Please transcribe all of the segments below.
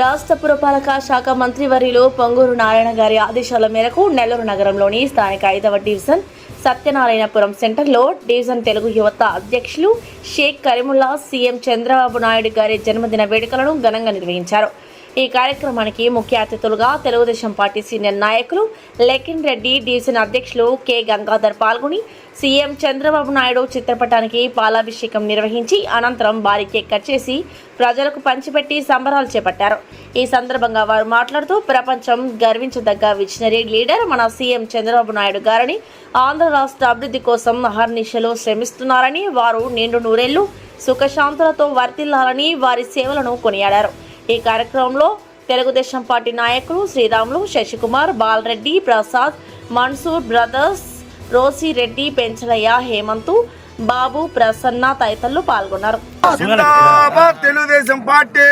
రాష్ట్ర పురపాలక శాఖ మంత్రివర్యులు పొంగూరు నారాయణ గారి ఆదేశాల మేరకు నెల్లూరు నగరంలోని స్థానిక 5వ డివిజన్ సత్యనారాయణపురం సెంటర్లో డివిజన్ తెలుగు యువత అధ్యక్షులు షేక్ కరీముల్లా సీఎం చంద్రబాబు నాయుడు గారి జన్మదిన వేడుకలను ఘనంగా నిర్వహించారు. ఈ కార్యక్రమానికి ముఖ్య అతిథులుగా తెలుగుదేశం పార్టీ సీనియర్ నాయకులు లెకిన్ రెడ్డి, డివిజన్ అధ్యక్షులు కె గంగాధర్ పాల్గొని సీఎం చంద్రబాబు నాయుడు చిత్రపటానికి పాలాభిషేకం నిర్వహించి అనంతరం భారీ కేక్ కట్ చేసి ప్రజలకు పంచిపెట్టి సంబరాలు చేపట్టారు. ఈ సందర్భంగా వారు మాట్లాడుతూ ప్రపంచం గర్వించదగ్గ విజనరీ లీడర్ మన సీఎం చంద్రబాబు నాయుడు గారని, ఆంధ్ర రాష్ట్ర అభివృద్ధి కోసం అహర్నిశలు శ్రమిస్తున్నారని, వారు నిండు నూరేళ్లు సుఖశాంతులతో వర్ధిల్లాలని వారి సేవలను కొనియాడారు. ఈ కార్యక్రమంలో తెలుగుదేశం పార్టీ నాయకులు శ్రీరాములు, శశికుమార్, బాలరెడ్డి, ప్రసాద్, మన్సూర్ బ్రదర్స్, రోసిరెడ్డి, పెంచలయ్య, హేమంతు, బాబు, ప్రసన్న తదితరులు పాల్గొన్నారు. జిందాబాద్ తెలుగుదేశం పార్టీ,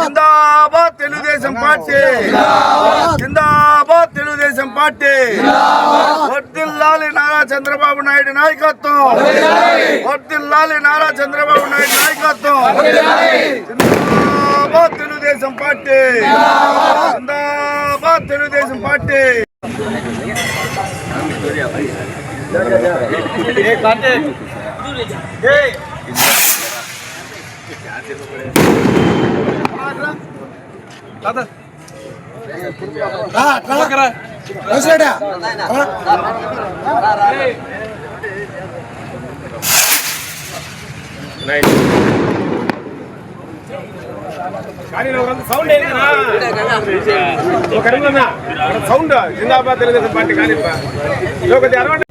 జిందాబాద్ తెలుగుదేశం పార్టీ, జిందాబాద్ తెలుగుదేశం పార్టీ. వర్ధిల్లాలి నారా చంద్రబాబు నాయుడు నాయకత్వం, వర్ధిల్లాలి నారా చంద్రబాబు నాయుడు నాయకత్వం. జిందాబాద్ తెలుగుదేశం పార్టీ, జిందాబాద్ తెలుగుదేశం పార్టీ.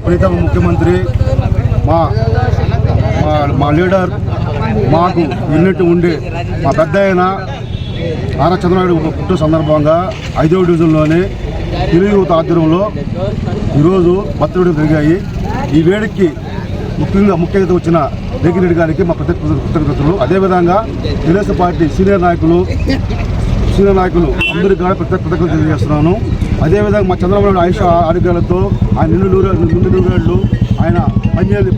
ప్రీతమ ముఖ్యమంత్రి మా లీడర్, మాకు యూనిట్ ఉండి మా పెద్ద అయిన నారా చంద్రబాబు పుట్టిన సందర్భంగా 5వ డివిజన్లోని తెలుగు యువత ఆధ్వర్యంలో ఈరోజు బర్త్డే జరిగాయి. ఈ వేడికి ముఖ్య అతిథి వచ్చిన లెకిన్ రెడ్డి గారికి మా కృతజ్ఞతలు. అదేవిధంగా తెలుగుదేశం పార్టీ సీనియర్ నాయకులు అందరికీ కూడా కృతజ్ఞతలు తెలియజేస్తున్నాను. అదేవిధంగా మా చంద్రబాబు నాయుడు ఆయుష ఆరోగ్యాలతో ఆయన నిండు నూరేళ్లు ఆయన పనిచేయాలి,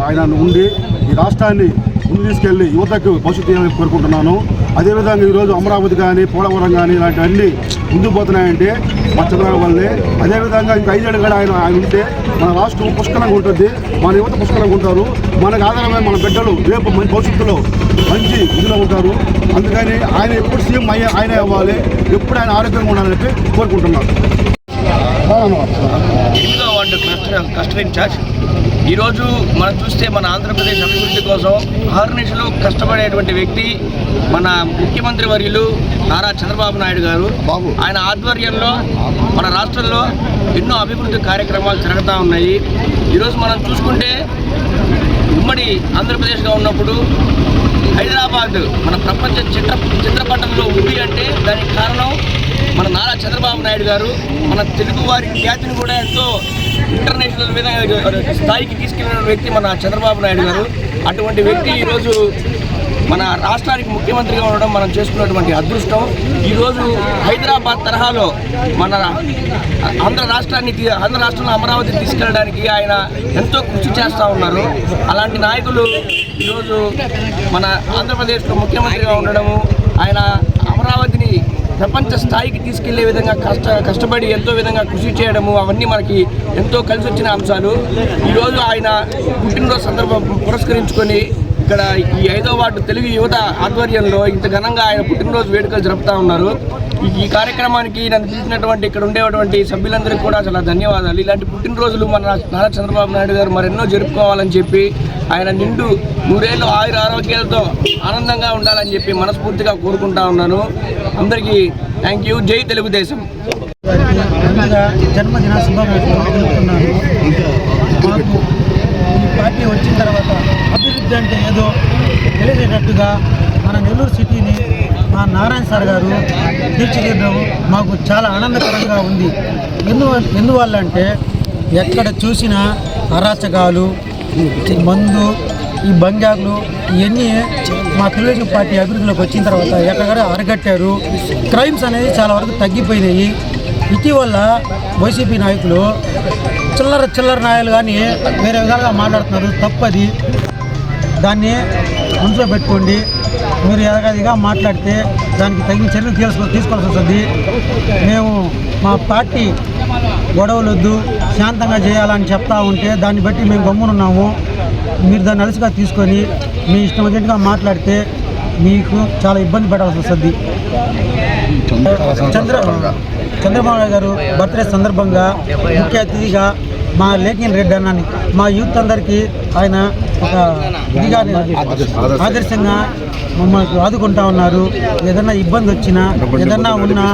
ఆయన ఉండి ఈ రాష్ట్రాన్ని ముందు తీసుకెళ్లి యువతకు భవిష్యత్తు కోరుకుంటున్నాను. అదేవిధంగా ఈరోజు అమరావతి కానీ, పోలవరం కానీ ఇలాంటివన్నీ ముందుకు పోతున్నాయంటే మా చంద్రబాబు వల్లే. అదేవిధంగా ఇంకా 5 ఏళ్ళు కూడా ఆయన ఉంటే మన రాష్ట్రం పుష్కలంగా ఉంటుంది, మన యువత పుష్కలంగా ఉంటారు. మనకు ఆధారమైన మన బిడ్డలు రేపు భవిష్యత్తులో మంచి ఇదిలో ఉంటారు. అందుకని ఆయన ఎప్పుడు సీఎం ఆయన అవ్వాలి, ఎప్పుడు ఆయన ఆరోగ్యంగా ఉండాలని చెప్పి కోరుకుంటున్నాను. 8వ వార్డు క్లస్టర్ ఇన్ఛార్జ్. ఈరోజు మనం చూస్తే మన ఆంధ్రప్రదేశ్ అభివృద్ధి కోసం అహర్నిశలు కష్టపడేటువంటి వ్యక్తి మన ముఖ్యమంత్రి వర్యులు నారా చంద్రబాబు నాయుడు గారు. ఆయన ఆధ్వర్యంలో మన రాష్ట్రంలో ఎన్నో అభివృద్ధి కార్యక్రమాలు జరుగుతూ ఉన్నాయి. ఈరోజు మనం చూసుకుంటే ఉమ్మడి ఆంధ్రప్రదేశ్గా ఉన్నప్పుడు హైదరాబాద్ మన ప్రపంచ చిత్రపటంలో ఉంది అంటే దానికి కారణం మన నారా చంద్రబాబు నాయుడు గారు. మన తెలుగు వారి ఖ్యాతిని కూడా ఎంతో ఇంటర్నేషనల్ విధంగా స్థాయికి తీసుకెళ్లిన వ్యక్తి మన చంద్రబాబు నాయుడు గారు. అటువంటి వ్యక్తి ఈరోజు మన రాష్ట్రానికి ముఖ్యమంత్రిగా ఉండడం మనం చేసుకున్నటువంటి అదృష్టం. ఈరోజు హైదరాబాద్ తరహాలో మన ఆంధ్ర రాష్ట్రంలో అమరావతి తీసుకెళ్ళడానికి ఆయన ఎంతో కృషి చేస్తూ ఉన్నారు. అలాంటి నాయకులు ఈరోజు మన ఆంధ్రప్రదేశ్లో ముఖ్యమంత్రిగా ఉండడము, ఆయన అమరావతిని ప్రపంచ స్థాయికి తీసుకెళ్లే విధంగా కష్టపడి ఎంతో విధంగా కృషి చేయడము, అవన్నీ మనకి ఎంతో కలిసి వచ్చిన అంశాలు. ఈరోజు ఆయన పుట్టినరోజు సందర్భం పురస్కరించుకొని ఇక్కడ ఈ 5వ వార్డు తెలుగు యువత ఆధ్వర్యంలో ఇంత ఘనంగా ఆయన పుట్టినరోజు వేడుకలు జరుపుతూ ఉన్నారు. ఈ కార్యక్రమానికి నన్ను పిలిచినటువంటి ఇక్కడ ఉండేటువంటి సభ్యులందరికీ కూడా చాలా ధన్యవాదాలు. ఇలాంటి పుట్టినరోజులు మన నారా చంద్రబాబు నాయుడు గారు మరెన్నో జరుపుకోవాలని చెప్పి, ఆయన నిండు నూరేళ్ళు ఆరోగ్యాలతో ఆనందంగా ఉండాలని చెప్పి మనస్ఫూర్తిగా కోరుకుంటా ఉన్నాను. అందరికీ థ్యాంక్ యూ. జై తెలుగుదేశం. జన్మదిన శుభాకాంక్షలు. ఈ పార్టీ వచ్చిన తర్వాత అభివృద్ధి అంటే ఏదో తెలియజేటట్టుగా మన నెల్లూరు సిటీని మా నారాయణ సార్ గారు తీర్చిదిద్దడం మాకు చాలా ఆనందకరంగా ఉంది. ఎందువల్ల అంటే ఎక్కడ చూసినా అరాచకాలు, మందు, ఈ బంగాకులు ఇవన్నీ మా తెలుగుదేశం పార్టీ అభివృద్ధిలోకి వచ్చిన తర్వాత ఎక్కడ అరగట్టారు. క్రైమ్స్ అనేది చాలా వరకు తగ్గిపోయినాయి. ఇటీవల వైసీపీ నాయకులు చిల్లర నాయకులు కానీ వేరే విధాలుగా మాట్లాడుతున్నారు. తప్పది, దాన్ని మనసులో పెట్టుకోండి. మీరు ఎదగదిగా మాట్లాడితే దానికి తగిన చర్యలు తీసుకోవాల్సి వస్తుంది. మేము మా పార్టీ గొడవలొద్దు, శాంతంగా చేయాలని చెప్తా ఉంటే దాన్ని బట్టి మేము గమ్మునున్నాము. మీరు దాన్ని అలసిగా తీసుకొని మీ ఇష్టం వచ్చినట్టుగా మాట్లాడితే మీకు చాలా ఇబ్బంది పడాల్సి వస్తుంది. చంద్రబాబు నాయుడు గారు బర్త్డే సందర్భంగా ముఖ్య అతిథిగా మా లేఖిన్ రెడ్డి అన్నని మా యూత్ అందరికీ ఆయన ఒక ఇదిగా ఆదర్శంగా మమ్మల్ని ఆదుకుంటా ఉన్నారు. ఏదన్నా ఇబ్బంది వచ్చినా ఏదన్నా ఉన్నా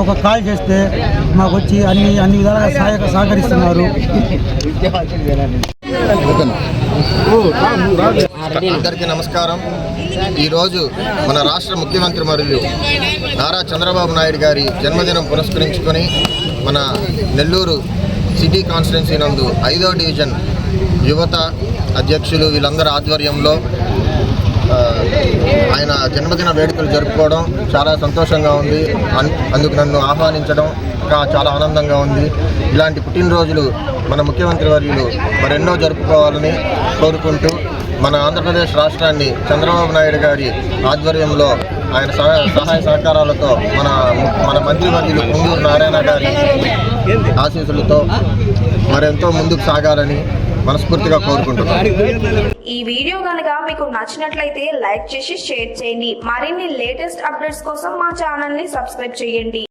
ఒక కాల్ చేస్తే మాకు వచ్చి అన్ని విధాలుగా సహకరిస్తున్నారు. అందరికీ నమస్కారం. ఈరోజు మన రాష్ట్ర ముఖ్యమంత్రి మరియు నారా చంద్రబాబు నాయుడు గారి జన్మదినం పురస్కరించుకొని మన నెల్లూరు సిటీ కాన్స్టిట్యున్సీ నందు 5వ డివిజన్ యువత అధ్యక్షులు వీళ్ళందరి ఆధ్వర్యంలో ఆయన జన్మదిన వేడుకలు జరుపుకోవడం చాలా సంతోషంగా ఉంది. అందుకు నన్ను ఆహ్వానించడం చాలా ఆనందంగా ఉంది. ఇలాంటి పుట్టినరోజులు మన ముఖ్యమంత్రి వర్యులు మరెన్నో జరుపుకోవాలని కోరుకుంటూ మన ఆంధ్రప్రదేశ్ రాష్ట్రాన్ని చంద్రబాబు నాయుడు గారి ఆధ్వర్యంలో ఆయన సహాయ సహకారాలతో మన మంత్రివర్యులు పొంగూరు నారాయణ గారి ఆశీస్సులతో మరెంతో ముందుకు సాగాలని మనస్ఫూర్తిగా కోరుకుంటున్నాను. ఈ వీడియో కనుక మీకు నచ్చినట్లయితే లైక్ చేసి షేర్ చేయండి. మరిన్ని లేటెస్ట్ అప్డేట్స్ కోసం మా ఛానల్ ని సబ్స్క్రైబ్ చేయండి.